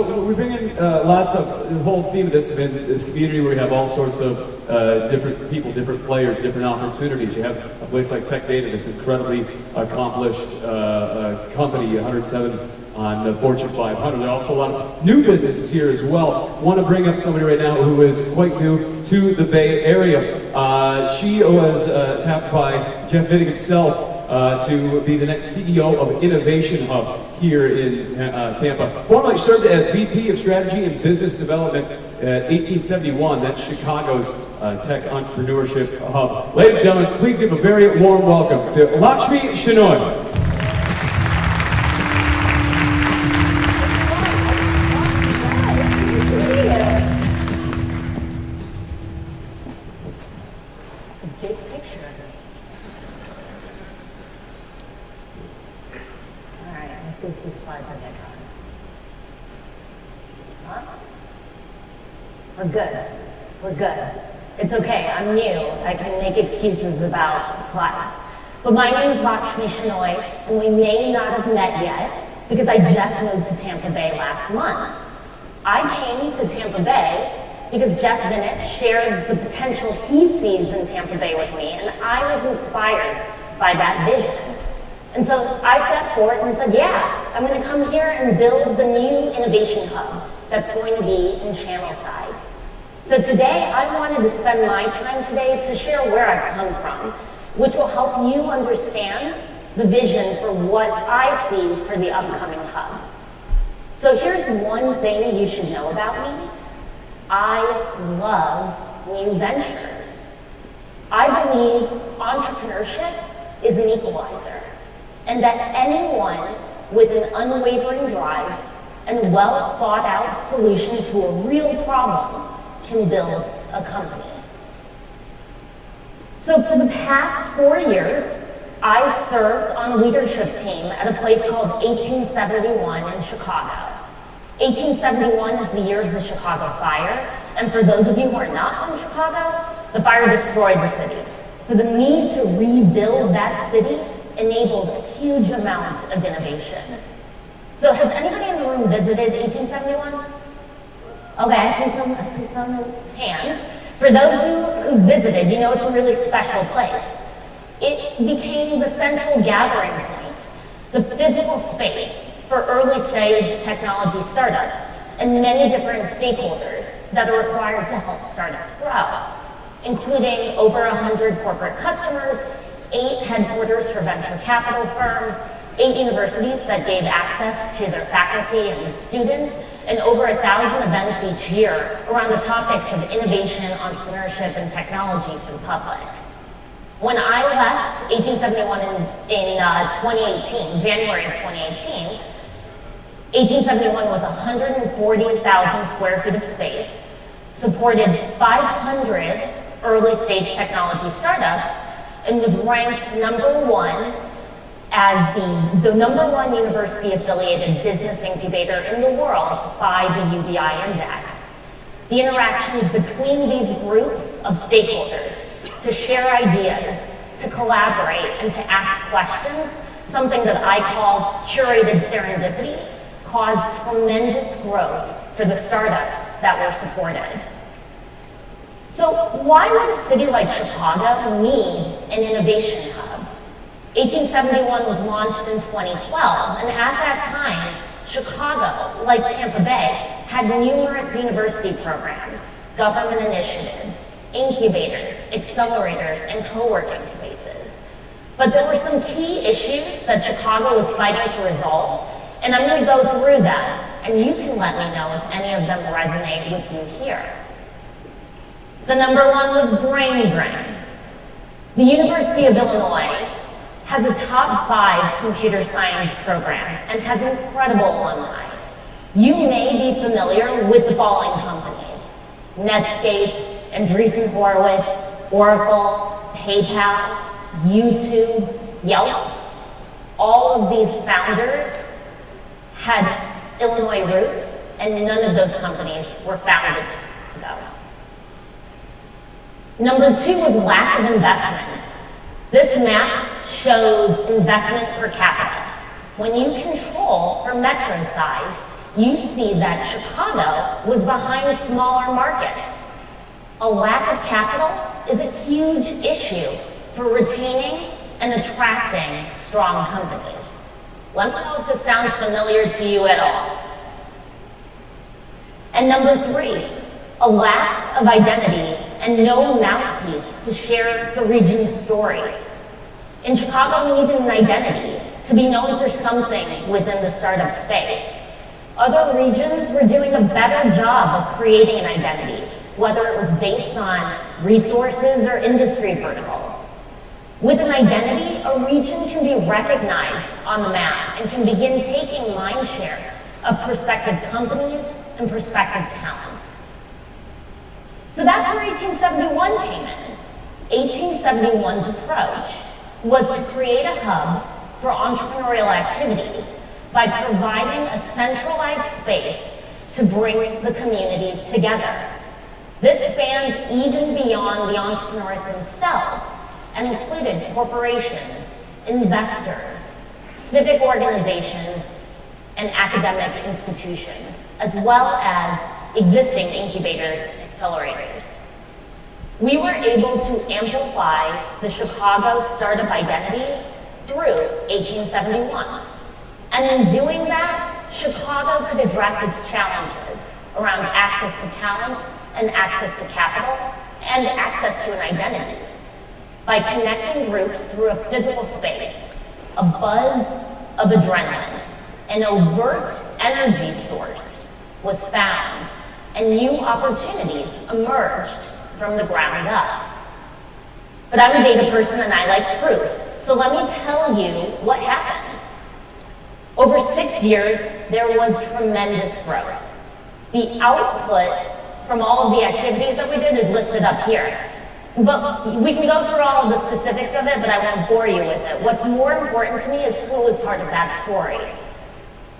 So we bring in lots of, the whole theme of this event is community where we have all sorts of different people, different players, different opportunities. You have a place like Tech Data, this incredibly accomplished company, 107 on the Fortune 500. There are also a lot of new businesses here as well. I want to bring up somebody right now who is quite new to the Bay Area. She was tapped by Jeff Vinnig himself to be the next CEO of Innovation Hub here in Tampa. Formerly served as VP of Strategy and Business Development at 1871. That's Chicago's tech entrepreneurship hub. Ladies and gentlemen, please give a very warm welcome to Lakshmi Shenoy. These slides I get going. Huh? We're good. We're good. It's okay. I'm new. I can make excuses about slides. But my name is Lakshmi Shenoy, and we may not have met yet because I just moved to Tampa Bay last month. I came to Tampa Bay because Jeff Vinnig shared the potential he sees in Tampa Bay with me, and I was inspired by that vision. And so I stepped forward and said, yeah, I'm going to come here and build the new innovation hub that's going to be in Channelside. So today, I wanted to spend my time today to share where I've come from, which will help you understand the vision for what I see for the upcoming hub. So here's one thing you should know about me. I love new ventures. I believe entrepreneurship is an equalizer, and that anyone with an unwavering drive and well thought out solutions to a real problem can build a company. So for the past 4 years, I served on a leadership team at a place called 1871 in Chicago. 1871 is the year of the Chicago fire, and for those of you who are not from Chicago, the fire destroyed the city. So the need to rebuild that city enabled a huge amount of innovation. So has anybody in the room visited 1871? Okay, I see some hands. For those who visited, you know it's a really special place. It became the central gathering point, the physical space for early stage technology startups and many different stakeholders that are required to help startups grow, including over 100 corporate customers, 8 headquarters for venture capital firms, 8 universities that gave access to their faculty and students, and over 1,000 events each year around the topics of innovation, entrepreneurship, and technology for the public. When I left 1871 in 2018, January of 2018, 1871 was 140,000 square feet of space, supported 500 early stage technology startups, and was ranked #1 as the #1 university-affiliated business incubator in the world by the UBI Index. The interactions between these groups of stakeholders to share ideas, to collaborate, and to ask questions, something that I call curated serendipity, caused tremendous growth for the startups that were supported. So why would a city like Chicago need an innovation hub? 1871 was launched in 2012, and at that time, Chicago, like Tampa Bay, had numerous university programs, government initiatives, incubators, accelerators, and co-working spaces. But there were some key issues that Chicago was fighting to resolve, and I'm going to go through them, and you can let me know if any of them resonate with you here. So #1 was brain drain. The University of Illinois has a top 5 computer science program and has incredible alumni. You may be familiar with the following companies: Netscape, Andreessen Horowitz, Oracle, PayPal, YouTube, Yelp. All of these founders had Illinois roots, and none of those companies were founded ago. #2 was lack of investment. This map shows investment per capita. When you control for metro size, you see that Chicago was behind smaller markets. A lack of capital is a huge issue for retaining and attracting strong companies. Let me know if this sounds familiar to you at all. And number three, a lack of identity and no mouthpiece to share the region's story. In Chicago, we needed an identity to be known for something within the startup space. Other regions were doing a better job of creating an identity, whether it was based on resources or industry verticals. With an identity, a region can be recognized on the map and can begin taking mind share of prospective companies and prospective talent. So that's where 1871 came in. 1871's approach was to create a hub for entrepreneurial activities by providing a centralized space to bring the community together. This spans even beyond the entrepreneurs themselves and included corporations, investors, civic organizations, and academic institutions, as well as existing incubators and accelerators. We were able to amplify the Chicago startup identity through 1871. And in doing that, Chicago could address its challenges around access to talent and access to capital and access to an identity. By connecting groups through a physical space, a buzz of adrenaline, an overt energy source was found, and new opportunities emerged from the ground up. But I'm a data person and I like proof, so let me tell you what happened. Over 6 years, there was tremendous growth. The output from all of the activities that we did is listed up here. But we can go through all of the specifics of it, but I won't bore you with it. What's more important to me is who was part of that story.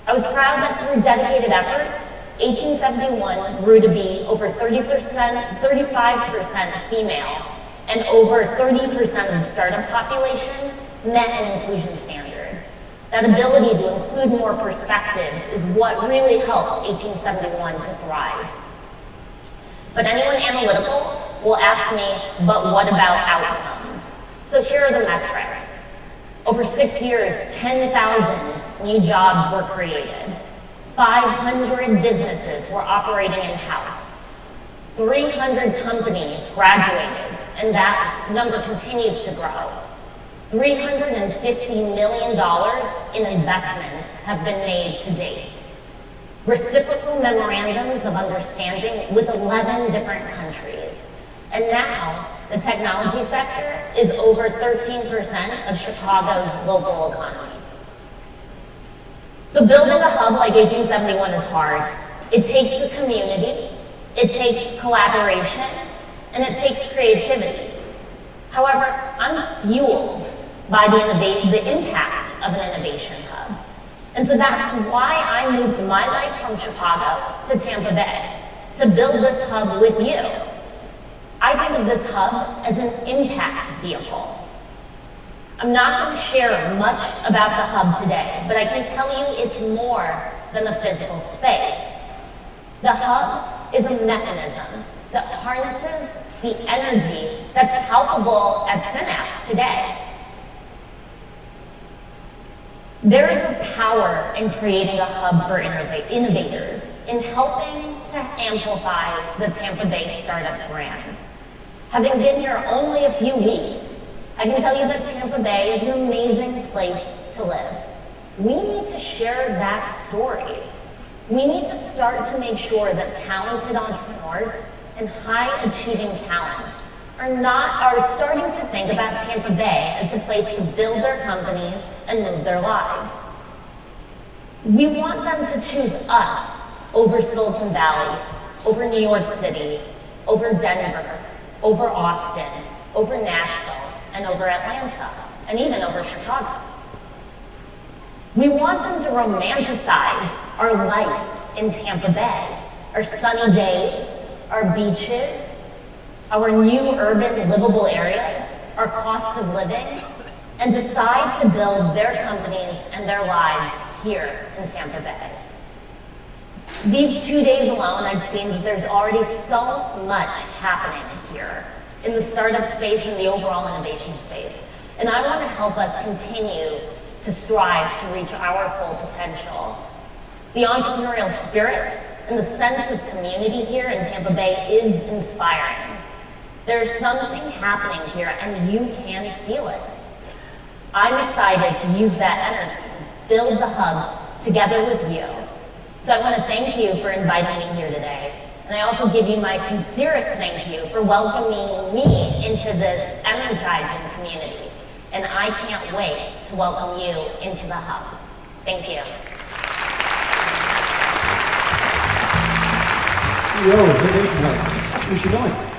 I was proud that through dedicated efforts, 1871 grew to be over 35% female, and over 30% of the startup population met an inclusion standard. That ability to include more perspectives is what really helped 1871 to thrive. But anyone analytical will ask me, but what about outcomes? So here are the metrics. Over 6 years, 10,000 new jobs were created. 500 businesses were operating in-house. 300 companies graduated, and that number continues to grow. $350 million in investments have been made to date. Reciprocal memorandums of understanding with 11 different countries. And now, the technology sector is over 13% of Chicago's local economy. So building a hub like 1871 is hard. It takes a community, it takes collaboration, and it takes creativity. However, I'm fueled by the impact of an innovation hub. And so that's why I moved my life from Chicago to Tampa Bay, to build this hub with you. I think of this hub as an impact vehicle. I'm not going to share much about the hub today, but I can tell you it's more than a physical space. The hub is a mechanism that harnesses the energy that's palpable at Synapse today. There is a power in creating a hub for innovators, in helping to amplify the Tampa Bay startup brand. Having been here only a few weeks, I can tell you that Tampa Bay is an amazing place to live. We need to share that story. We need to start to make sure that talented entrepreneurs and high-achieving talent are starting to think about Tampa Bay as a place to build their companies and move their lives. We want them to choose us over Silicon Valley, over New York City, over Denver, over Austin, over Nashville, and over Atlanta, and even over Chicago. We want them to romanticize our life in Tampa Bay, our sunny days, our beaches, our new urban livable areas, our cost of living, and decide to build their companies and their lives here in Tampa Bay. These 2 days alone, I've seen that there's already so much happening here in the startup space and the overall innovation space. And I want to help us continue to strive to reach our full potential. The entrepreneurial spirit and the sense of community here in Tampa Bay is inspiring. There's something happening here and you can feel it. I'm excited to use that energy, build the hub together with you. So I want to thank you for inviting me here today. And I also give you my sincerest thank you for welcoming me into this energizing community. And I can't wait to welcome you into the hub. Thank you. CEO of Innovation Hub, Lakshmi Shenoy.